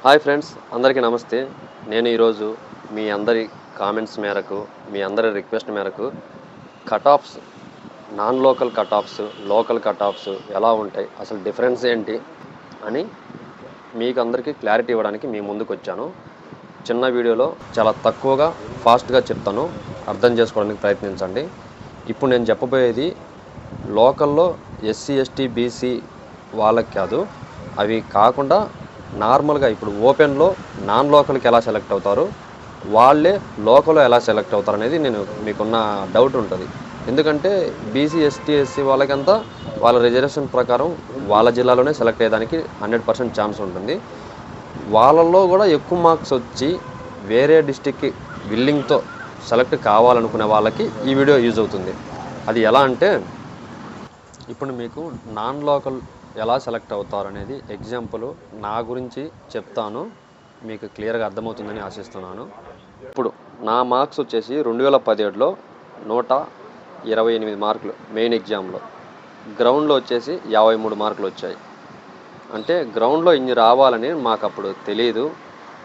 Hi friends, అందరికీ నమస్తే. నేను ఈరోజు మీ అందరి కామెంట్స్ మేరకు, మీ అందరి రిక్వెస్ట్ మేరకు cut offs, non local cut offs, local cut offs ఎలా ఉంటాయి, అసలు డిఫరెన్స్ ఏంటి అని మీకు అందరికీ క్లారిటీ ఇవ్వడానికి మీ ముందుకు వచ్చాను. చిన్న వీడియోలో చాలా తక్కువగా ఫాస్ట్గా చెప్తాను, అర్థం చేసుకోవడానికి ప్రయత్నించండి. ఇప్పుడు నేను చెప్పబోయేది లోకల్లో ఎస్సీ ఎస్టీ బీసీ వాళ్ళకి కాదు, అవి కాకుండా నార్మల్గా ఇప్పుడు ఓపెన్లో నాన్ లోకల్కి ఎలా సెలెక్ట్ అవుతారు, వాళ్ళే లోకల్లో ఎలా సెలెక్ట్ అవుతారు అనేది నేను మీకున్న డౌట్ ఉంటుంది. ఎందుకంటే బీసీ ఎస్టీ ఎస్సీ వాళ్ళకంతా వాళ్ళ రిజర్వేషన్ ప్రకారం వాళ్ళ జిల్లాలోనే సెలెక్ట్ అయ్యేదానికి 100% ఛాన్స్ ఉంటుంది. వాళ్ళల్లో కూడా ఎక్కువ మార్క్స్ వచ్చి వేరే డిస్టిక్కి విల్లింగ్తో సెలెక్ట్ కావాలనుకునే వాళ్ళకి ఈ వీడియో యూజ్ అవుతుంది. అది ఎలా అంటే, ఇప్పుడు మీకు నాన్ లోకల్ ఎలా సెలెక్ట్ అవుతారు అనేది ఎగ్జాంపుల్ నా గురించి చెప్తాను, మీకు క్లియర్గా అర్థమవుతుందని ఆశిస్తున్నాను. ఇప్పుడు నా మార్క్స్ వచ్చేసి 2017లో 128 మార్కులు మెయిన్ ఎగ్జామ్లో, గ్రౌండ్లో వచ్చేసి 53 మార్కులు వచ్చాయి. అంటే గ్రౌండ్లో ఇన్ని రావాలని మాకు అప్పుడు తెలియదు,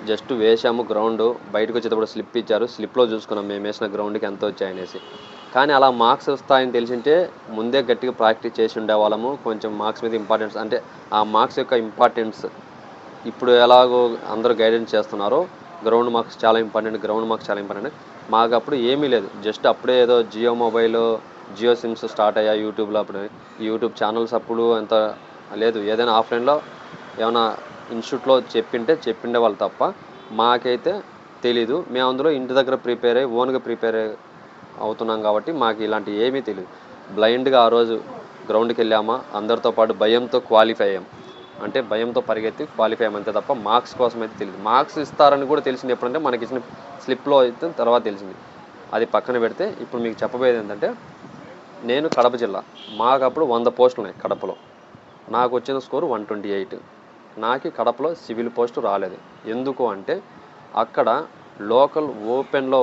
జస్ట్ వేసాము. గ్రౌండ్ బయటకు వచ్చేటప్పుడు స్లిప్ ఇచ్చారు, స్లిప్లో చూసుకున్నాం మేము వేసిన గ్రౌండ్కి ఎంత వచ్చాయనేసి. కానీ అలా మార్క్స్ వస్తాయని తెలిసింటే ముందే గట్టిగా ప్రాక్టీస్ చేసి ఉండేవాళ్ళము. కొంచెం మార్క్స్ మీద ఇంపార్టెన్స్, అంటే ఆ మార్క్స్ యొక్క ఇంపార్టెన్స్ ఇప్పుడు ఎలాగో అందరూ గైడెన్స్ చేస్తున్నారో గ్రౌండ్ మార్క్స్ చాలా ఇంపార్టెంట్, గ్రౌండ్ మార్క్స్ చాలా ఇంపార్టెంట్. మాకు అప్పుడు ఏమీ లేదు, జస్ట్ అప్పుడే ఏదో Jio mobile, Jio SIMs start అయ్యాయి యూట్యూబ్లో. అప్పుడు యూట్యూబ్ ఛానల్స్ అప్పుడు అంత లేదు. ఏదైనా ఆఫ్లైన్లో ఏమైనా ఇన్స్టిట్యూట్లో చెప్పిండే వాళ్ళు తప్ప మాకైతే తెలీదు. మేము అందులో ఇంటి దగ్గర ప్రిపేర్ అయ్యి ఓన్గా ప్రిపేర్ అవుతున్నాం కాబట్టి మాకు ఇలాంటి ఏమీ తెలియదు. బ్లైండ్గా ఆ రోజు గ్రౌండ్కి వెళ్ళామా, అందరితో పాటు భయంతో క్వాలిఫై అయ్యాం. అంటే భయంతో పరిగెత్తి క్వాలిఫై అయ్యాం అంతే తప్ప మార్క్స్ కోసం అయితే తెలియదు. మార్క్స్ ఇస్తారని కూడా తెలిసింది ఎప్పుడంటే మనకి ఇచ్చిన స్లిప్లో అయితే తర్వాత తెలిసింది. అది పక్కన పెడితే ఇప్పుడు మీకు చెప్పబోయేది ఏంటంటే, నేను కడప జిల్లా, మాకు అప్పుడు 100 పోస్టులు ఉన్నాయి కడపలో. నాకు వచ్చిన స్కోరు 128. నాకు కడపలో సివిల్ పోస్టు రాలేదు. ఎందుకు అంటే అక్కడ లోకల్ ఓపెన్లో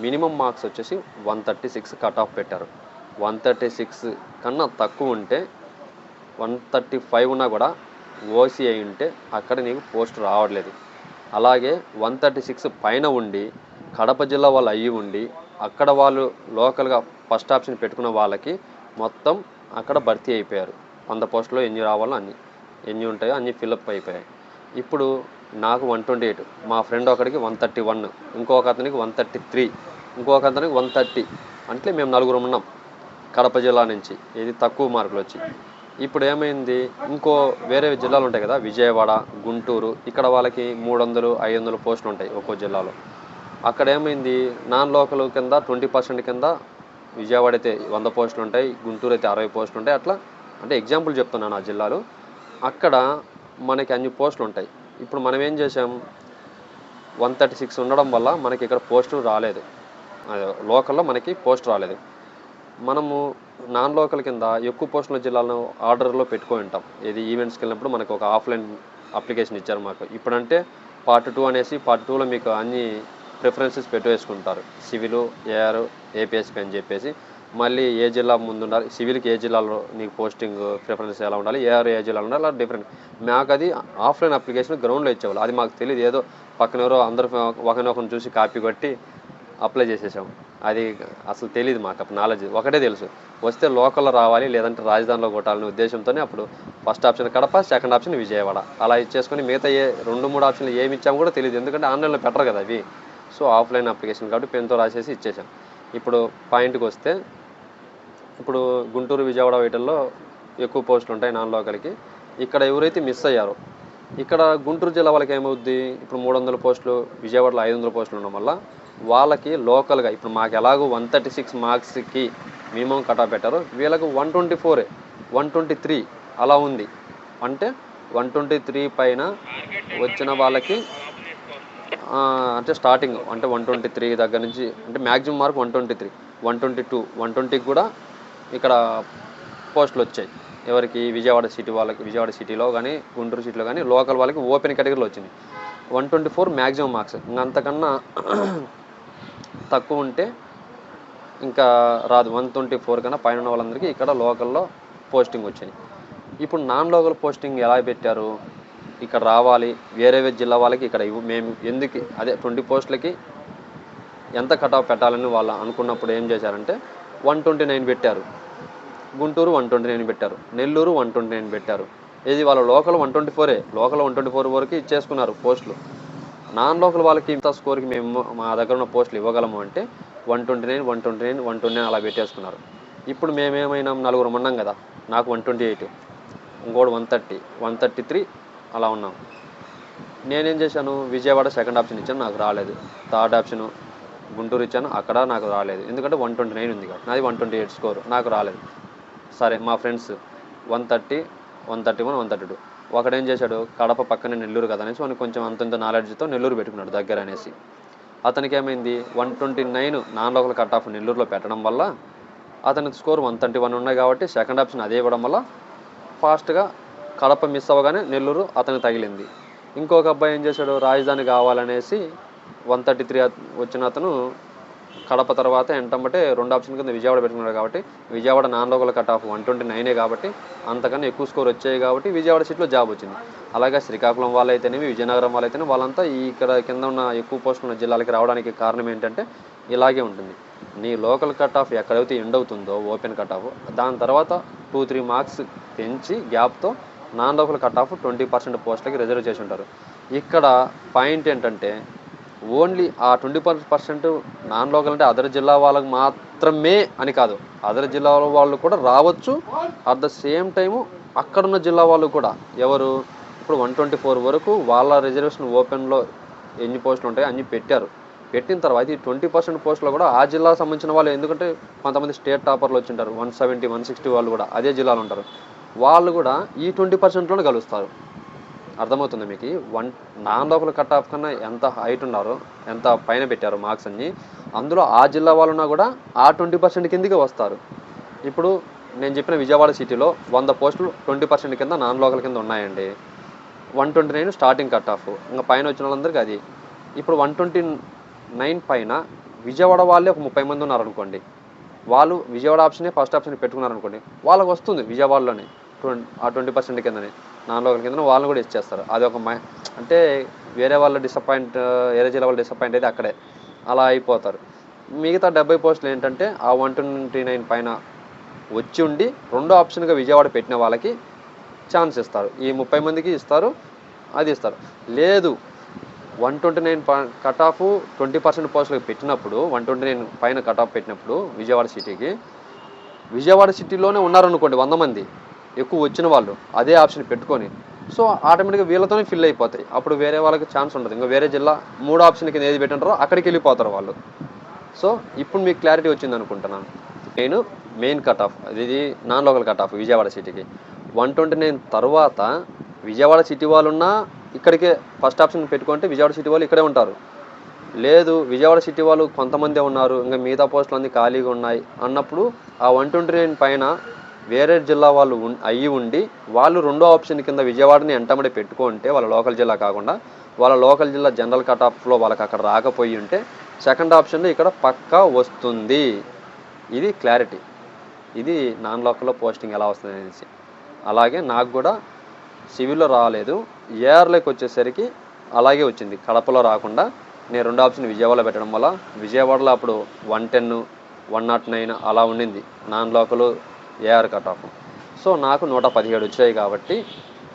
మినిమం మార్క్స్ వచ్చేసి 136 కట్ ఆఫ్ పెట్టారు. 136 కన్నా తక్కువ ఉంటే 135 ఉన్నా కూడా ఓసీ అయి ఉంటే అక్కడ నీకు పోస్ట్ రావట్లేదు. అలాగే 136 పైన ఉండి కడప జిల్లా వాళ్ళు అయ్యి ఉండి అక్కడ వాళ్ళు లోకల్గా ఫస్ట్ ఆప్షన్ పెట్టుకున్న వాళ్ళకి మొత్తం అక్కడ భర్తీ అయిపోయారు. 100 పోస్టులో ఎన్ని రావాలో ఎన్ని ఉంటాయో అన్ని ఫిల్అప్ అయిపోయాయి. ఇప్పుడు నాకు 128, మా ఫ్రెండ్ ఒకడికి 131, ఇంకొక అతనికి 133, ఇంకొక అతనికి 130. అంటే మేము నలుగురు ఉన్నాం కడప జిల్లా నుంచి, ఇది తక్కువ మార్కులు వచ్చి. ఇప్పుడు ఏమైంది, ఇంకో వేరే జిల్లాలు ఉంటాయి కదా, విజయవాడ, గుంటూరు, ఇక్కడ వాళ్ళకి 300, 500 పోస్టులు ఉంటాయి ఒక్కో జిల్లాలో. అక్కడ ఏమైంది, నాన్ లోకల్ కింద 20% కింద విజయవాడ అయితే 100 పోస్టులు ఉంటాయి, గుంటూరు అయితే 60 పోస్టులు ఉంటాయి. అట్లా అంటే ఎగ్జాంపుల్ చెప్తున్నాను ఆ జిల్లాలు. అక్కడ మనకి అన్ని పోస్టులు ఉంటాయి. ఇప్పుడు మనం ఏం చేసాం, 136 ఉండడం వల్ల మనకి ఇక్కడ పోస్టు రాలేదు, లోకల్లో మనకి పోస్ట్ రాలేదు. మనము నాన్ లోకల్ కింద ఎక్కువ పోస్టుల జిల్లాలను ఆర్డర్లో పెట్టుకొని ఉంటాం. ఇది ఈవెంట్స్కి వెళ్ళినప్పుడు మనకు ఒక ఆఫ్లైన్ అప్లికేషన్ ఇచ్చారు మాకు. ఇప్పుడంటే పార్ట్ 2 అనేసి, పార్ట్ 2లో మీకు అన్ని ప్రిఫరెన్సెస్ పెట్టేసుకుంటారు, సివిల్, ఏఆర్, ఏపీఎస్పీ అని చెప్పేసి. మళ్ళీ ఏ జిల్లా ముందు ఉండాలి, సివిల్కి ఏ జిల్లాలో నీకు పోస్టింగ్ ప్రిఫరెన్స్ ఎలా ఉండాలి, ఏఆర్ ఏ జిల్లాలో ఉండాలి, అలా డిఫరెంట్. మాకు అది ఆఫ్లైన్ అప్లికేషన్ గ్రౌండ్లో ఇచ్చేవాళ్ళు. అది మాకు తెలియదు, ఏదో పక్కన ఎవరో అందరూ ఒకరినొకరిని చూసి కాపీ కొట్టి అప్లై చేసేసాము. అది అసలు తెలియదు మాకు, అప్పుడు నాలెడ్జ్ ఒకటే తెలుసు, వస్తే లోకల్లో రావాలి లేదంటే రాజధానిలో కొట్టాలనే ఉద్దేశంతోనే అప్పుడు first option Kadapa, second option Vijayawada అలా ఇచ్చేసుకొని మిగతా 2-3 ఆప్షన్లు ఏమి ఇచ్చాము కూడా తెలియదు. ఎందుకంటే ఆన్లైన్లో పెట్టరు కదా అవి. సో ఆఫ్లైన్ అప్లికేషన్ కాబట్టి పెన్తో రాసేసి ఇచ్చేసాం. ఇప్పుడు పాయింట్కి వస్తే, ఇప్పుడు గుంటూరు, విజయవాడ వీటిల్లో ఎక్కువ పోస్టులు ఉంటాయి నాన్ లోకల్కి. ఇక్కడ ఎవరైతే మిస్ అయ్యారో, ఇక్కడ గుంటూరు జిల్లా వాళ్ళకి ఏమవుద్ది, ఇప్పుడు 300 పోస్టులు, విజయవాడలో 500 పోస్టులు ఉండడం వల్ల వాళ్ళకి లోకల్గా ఇప్పుడు మాకు ఎలాగో 136 మార్క్స్కి మినిమం కట్ ఆఫ్ పెట్టారు, వీళ్ళకు 124, 123 అలా ఉంది. అంటే 123 పైన వచ్చిన వాళ్ళకి అంటే స్టార్టింగ్ అంటే 123 దగ్గర నుంచి, అంటే మ్యాక్సిమం మార్క్ 123, 122, 120 కూడా ఇక్కడ పోస్టులు వచ్చాయి. ఎవరికి, విజయవాడ సిటీ వాళ్ళకి, విజయవాడ సిటీలో కానీ గుంటూరు సిటీలో కానీ లోకల్ వాళ్ళకి ఓపెన్ కేటగిరీలో వచ్చింది 124 మ్యాక్సిమం మార్క్స్. ఇంకా అంతకన్నా తక్కువ ఉంటే ఇంకా రాదు. 124 కన్నా పైన ఉన్న వాళ్ళందరికీ ఇక్కడ లోకల్లో పోస్టింగ్ వచ్చింది. ఇప్పుడు నాన్ లోకల్ పోస్టింగ్ ఎలా పెట్టారు, ఇక్కడ రావాలి, వేరే జిల్లా వాళ్ళకి ఇక్కడ మేము ఎందుకు అదే 20 పోస్టులకి ఎంత కట్ ఆఫ్ పెట్టాలని వాళ్ళు అనుకున్నప్పుడు ఏం చేశారంటే 129 పెట్టారు. గుంటూరు 129 పెట్టారు, నెల్లూరు 129 పెట్టారు. ఇది వాళ్ళ లోకల్ 124 లోకల్ 124 వరకు ఇచ్చేసుకున్నారు పోస్టులు. నాన్ లోకల్ వాళ్ళకి ఇంత స్కోర్కి మేము మా దగ్గర ఉన్న పోస్టులు ఇవ్వగలము అంటే 129 129 129 అలా పెట్టేసుకున్నారు. ఇప్పుడు మేమేమైనాం, నలుగురు ఉన్నాం కదా, నాకు 128, ఇంకోటి 130 133 అలా ఉన్నాం. నేనేం చేశాను, విజయవాడ సెకండ్ ఆప్షన్ ఇచ్చాను, నాకు రాలేదు. థర్డ్ ఆప్షన్ గుంటూరు ఇచ్చాను, అక్కడ నాకు రాలేదు. ఎందుకంటే 129 ఉంది కాబట్టి, నాది 128 స్కోర్, నాకు రాలేదు. సరే మా ఫ్రెండ్స్ 130 131 132 ఒకడేం చేశాడు, కడప పక్కనే నెల్లూరు కదా అనేసి వానికి కొంచెం అంతంత నాలెడ్జ్తో నెల్లూరు పెట్టుకున్నాడు దగ్గర అనేసి. అతనికి ఏమైంది, 129 నాన్ లోకల్ కట్ ఆఫ్ నెల్లూరులో పెట్టడం వల్ల అతనికి స్కోర్ 131 ఉన్నాయి కాబట్టి సెకండ్ ఆప్షన్ అదే ఇవ్వడం వల్ల ఫాస్ట్గా కడప మిస్ అవ్వగానే నెల్లూరు అతనికి తగిలింది. ఇంకొక అబ్బాయి ఏం చేశాడు, రాజధాని కావాలనేసి 133 వచ్చిన అతను కడప తర్వాత ఎంటంబటే రెండు ఆప్షన్ కింద విజయవాడ పెట్టుకున్నాడు కాబట్టి Vijayawada non local cut off 129 కాబట్టి అంతకన్నా ఎక్కువ స్కోర్ వచ్చాయి కాబట్టి విజయవాడ సీట్లో జాబ్ వచ్చింది. అలాగే శ్రీకాకుళం వాళ్ళైతేనేమి విజయనగరం వాళ్ళైతేనే వాళ్ళంతా ఇక్కడ కింద ఉన్న ఎక్కువ పోస్ట్ ఉన్న జిల్లాలకి రావడానికి కారణం ఏంటంటే ఇలాగే ఉంటుంది. నీ లోకల్ కట్ ఆఫ్ ఎక్కడైతే ఎండ్ అవుతుందో ఓపెన్ కట్ ఆఫ్, దాని తర్వాత 2-3 మార్క్స్ పెంచి గ్యాప్తో నాన్ లోకల్ కట్ ఆఫ్ 20% పోస్టులకి రిజర్వ్ చేసి ఉంటారు. ఇక్కడ పాయింట్ ఏంటంటే ఓన్లీ ఆ 20% నాన్ లోకల్ అంటే అదర్ జిల్లా వాళ్ళకి మాత్రమే అని కాదు, అదర్ జిల్లాల వాళ్ళు కూడా రావచ్చు. అట్ ద సేమ్ టైము అక్కడున్న జిల్లా వాళ్ళు కూడా ఎవరు ఇప్పుడు 124 వరకు వాళ్ళ రిజర్వేషన్ ఓపెన్లో ఎన్ని పోస్టులు ఉంటాయి అన్ని పెట్టారు. పెట్టిన తర్వాత ఈ 20% పోస్టులో కూడా ఆ జిల్లాకు సంబంధించిన వాళ్ళు, ఎందుకంటే కొంతమంది స్టేట్ టాపర్లు వచ్చింటారు 170 160 వాళ్ళు కూడా అదే జిల్లాలో ఉంటారు, వాళ్ళు కూడా ఈ 20%లోనే కలుస్తారు. అర్థమవుతుంది మీకు? నాన్ లోకల్ కట్ ఆఫ్ కన్నా ఎంత హైట్ ఉన్నారో, ఎంత పైన పెట్టారో మార్క్స్ అన్ని, అందులో ఆ జిల్లా వాళ్ళు ఉన్నా కూడా ఆ 20% కిందకే వస్తారు. ఇప్పుడు నేను చెప్పిన విజయవాడ సిటీలో 100 పోస్టులు 20% కింద నాన్ లోకల్ కింద ఉన్నాయండి. 129 స్టార్టింగ్ కట్ ఆఫ్, ఇంకా పైన వచ్చిన వాళ్ళందరికీ అది. ఇప్పుడు 129 పైన విజయవాడ వాళ్ళే ఒక 30 మంది ఉన్నారనుకోండి, వాళ్ళు విజయవాడ ఆప్షనే ఫస్ట్ ఆప్షన్ పెట్టుకున్నారనుకోండి, వాళ్ళకి వస్తుంది విజయవాడలోనే ఆ 20% కిందనే నాన్ లోకల్ కింద వాళ్ళని కూడా ఇచ్చేస్తారు. అది ఒక అంటే వేరే వాళ్ళు వేరే జిల్లా వాళ్ళు డిసప్పాయింట్ అయితే అక్కడే అలా అయిపోతారు. మిగతా 70 పోస్టులు ఏంటంటే ఆ 129 పైన వచ్చి ఉండి రెండో ఆప్షన్గా విజయవాడ పెట్టిన వాళ్ళకి ఛాన్స్ ఇస్తారు. ఈ 30 మందికి ఇస్తారు, అది ఇస్తారు. లేదు 129 కట్ ఆఫ్ 20% పోస్టులకు పెట్టినప్పుడు 129 పైన కట్ ఆఫ్ పెట్టినప్పుడు విజయవాడ సిటీలోనే ఉన్నారనుకోండి 100 మంది ఎక్కువ వచ్చిన వాళ్ళు అదే ఆప్షన్ పెట్టుకొని, సో ఆటోమేటిక్గా వీళ్ళతోనే ఫిల్ అయిపోతాయి. అప్పుడు వేరే వాళ్ళకి ఛాన్స్ ఉండదు. ఇంకా వేరే జిల్లా 3 ఆప్షన్ కింద ఏది పెట్టింటారో అక్కడికి వెళ్ళిపోతారు వాళ్ళు. సో ఇప్పుడు మీకు క్లారిటీ వచ్చింది అనుకుంటున్నాను. మెయిన్ కట్ ఆఫ్ ఇది non local cut off Vijayawada సిటీకి 129 తర్వాత విజయవాడ సిటీ వాళ్ళు ఉన్నా ఇక్కడికే ఫస్ట్ ఆప్షన్ పెట్టుకుంటే విజయవాడ సిటీ వాళ్ళు ఇక్కడే ఉంటారు. లేదు విజయవాడ సిటీ వాళ్ళు కొంతమందే ఉన్నారు, ఇంకా మిగతా పోస్టులు అన్నీ ఖాళీగా ఉన్నాయి అన్నప్పుడు ఆ 129 పైన వేరే జిల్లా వాళ్ళు అయ్యి ఉండి వాళ్ళు రెండో ఆప్షన్ కింద విజయవాడని ఎంటమడి పెట్టుకుంటే వాళ్ళ లోకల్ జిల్లా కాకుండా వాళ్ళ లోకల్ జిల్లా జనరల్ కట్ ఆఫ్లో వాళ్ళకి అక్కడ రాకపోయి ఉంటే సెకండ్ ఆప్షన్లో ఇక్కడ పక్కా వస్తుంది. ఇది క్లారిటీ. ఇది నాన్ లోకల్లో పోస్టింగ్ ఎలా వస్తుంది అనేసి. అలాగే నాకు కూడా సివిల్లో రాలేదు, ఏఆర్లోకి వచ్చేసరికి అలాగే వచ్చింది. కడపలో రాకుండా నేను రెండో ఆప్షన్ విజయవాడలో పెట్టడం వల్ల విజయవాడలో అప్పుడు 110 109 అలా ఉండింది non local AR cut off. So నాకు 117 వచ్చాయి కాబట్టి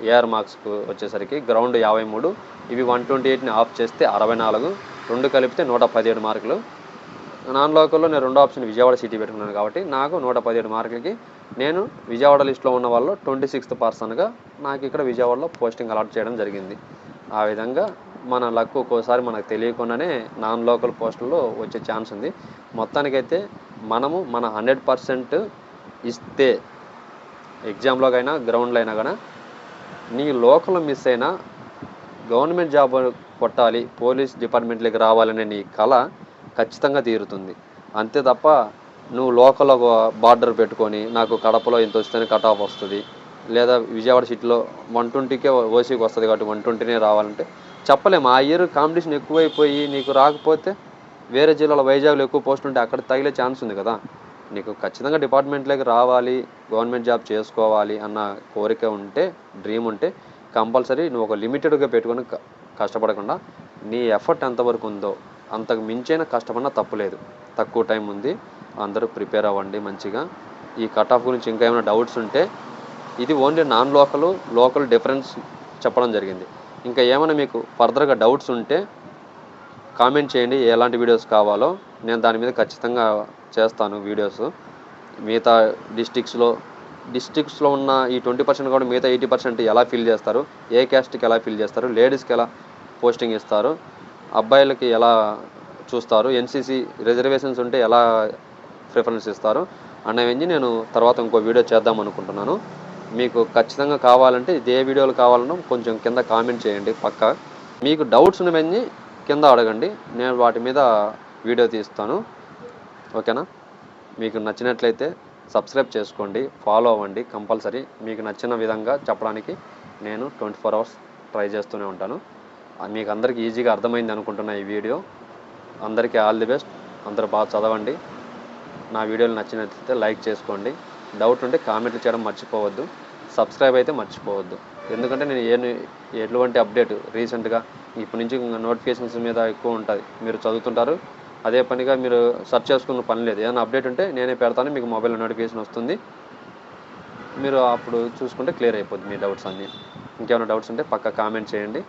ఏఆర్ మార్క్స్కు వచ్చేసరికి గ్రౌండ్ 53, ఇవి 128ని ఆఫ్ చేస్తే 64, రెండు కలిపితే 117 మార్కులు. నాన్ లోకల్లో నేను రెండో ఆప్షన్ విజయవాడ సిటీ పెట్టుకున్నాను కాబట్టి నాకు 117 మార్కులకి నేను విజయవాడ లిస్టులో ఉన్న వాళ్ళు 26th పర్సన్గా నాకు ఇక్కడ విజయవాడలో పోస్టింగ్ అలాట్ చేయడం జరిగింది. ఆ విధంగా మన లక్ ఒక్కోసారి మనకు తెలియకుండానే నాన్ లోకల్ పోస్టుల్లో వచ్చే ఛాన్స్ ఉంది. మొత్తానికైతే మనము మన 100% ఇస్తే ఎగ్జామ్లోకైనా గ్రౌండ్లో అయినా కానీ నీ లోకల్ మిస్ అయినా గవర్నమెంట్ జాబ్ కొట్టాలి, పోలీస్ డిపార్ట్మెంట్లోకి రావాలనే నీ కళ ఖచ్చితంగా తీరుతుంది. అంతే తప్ప నువ్వు లోకల్ బార్డర్ పెట్టుకొని నాకు కడపలో ఇంత వస్తేనే కట్ ఆఫ్ వస్తుంది, లేదా విజయవాడ సిటీలో 120కే ఓసీకి వస్తుంది కాబట్టి 120నే రావాలంటే చెప్పలేము. ఆ ఇయర్ కాంపిటీషన్ ఎక్కువైపోయి నీకు రాకపోతే వేరే జిల్లాలో వైజాగ్లో ఎక్కువ పోస్ట్ ఉంటే అక్కడ తగిలే ఛాన్స్ ఉంది కదా. నీకు ఖచ్చితంగా డిపార్ట్మెంట్లోకి రావాలి, గవర్నమెంట్ జాబ్ చేసుకోవాలి అన్న కోరిక ఉంటే, డ్రీమ్ ఉంటే కంపల్సరీ నువ్వు ఒక లిమిటెడ్గా పెట్టుకొని కష్టపడకుండా నీ ఎఫర్ట్ ఎంతవరకు ఉందో అంతకు మించైనా కష్టపడినా తప్పులేదు. తక్కువ టైం ఉంది, అందరూ ప్రిపేర్ అవ్వండి మంచిగా. ఈ కట్ ఆఫ్ గురించి ఇంకా ఏమైనా డౌట్స్ ఉంటే, ఇది only non local, local difference చెప్పడం జరిగింది. ఇంకా ఏమైనా మీకు ఫర్దర్గా డౌట్స్ ఉంటే కామెంట్ చేయండి, ఎలాంటి వీడియోస్ కావాలో. నేను దాని మీద ఖచ్చితంగా చేస్తాను వీడియోస్. మిగతా డిస్ట్రిక్ట్స్లో ఉన్న ఈ 20% కూడా మిగతా 80% ఎలా ఫిల్ చేస్తారు, ఏ క్యాస్ట్కి ఎలా ఫిల్ చేస్తారు, లేడీస్కి ఎలా పోస్టింగ్ ఇస్తారు, అబ్బాయిలకి ఎలా చూస్తారు, ఎన్సీసీ రిజర్వేషన్స్ ఉంటే ఎలా ప్రిఫరెన్స్ ఇస్తారు అనేవన్నీ నేను తర్వాత ఇంకో వీడియో చేద్దాం అనుకుంటున్నాను. మీకు ఖచ్చితంగా కావాలంటే ఇదే వీడియోలు కావాలన్నా కొంచెం కింద కామెంట్ చేయండి. పక్కా మీకు డౌట్స్ ఉన్నవన్నీ కింద అడగండి, నేను వాటి మీద వీడియో తీస్తాను. ఓకేనా? మీకు నచ్చినట్లయితే సబ్స్క్రైబ్ చేసుకోండి, ఫాలో అవ్వండి కంపల్సరీ. మీకు నచ్చిన విధంగా చెప్పడానికి నేను 24 hours ట్రై చేస్తూనే ఉంటాను. మీకు అందరికీ ఈజీగా అర్థమైంది అనుకుంటున్నా ఈ వీడియో. అందరికీ ఆల్ ది బెస్ట్. అందరూ బాగా చదవండి. నా వీడియోలు నచ్చినట్లయితే లైక్ చేసుకోండి. డౌట్ ఉంటే కామెంట్లు చేయడం మర్చిపోవద్దు. సబ్స్క్రైబ్ అయితే మర్చిపోవద్దు. ఎందుకంటే నేను ఎటువంటి అప్డేట్ రీసెంట్గా ఇప్పటి నుంచి నోటిఫికేషన్స్ మీద ఎక్కువ ఉంటుంది. మీరు చదువుతుంటారు, అదే పనిగా మీరు సెర్చ్ చేసుకున్న పని లేదు. ఏదైనా అప్డేట్ ఉంటే నేనే పెడతాను, మీకు మొబైల్లో నోటిఫికేషన్ వస్తుంది. మీరు అప్పుడు చూసుకుంటే క్లియర్ అయిపోద్ది మీ డౌట్స్ అన్నీ. ఇంకేమైనా డౌట్స్ ఉంటే పక్కా కామెంట్ చేయండి.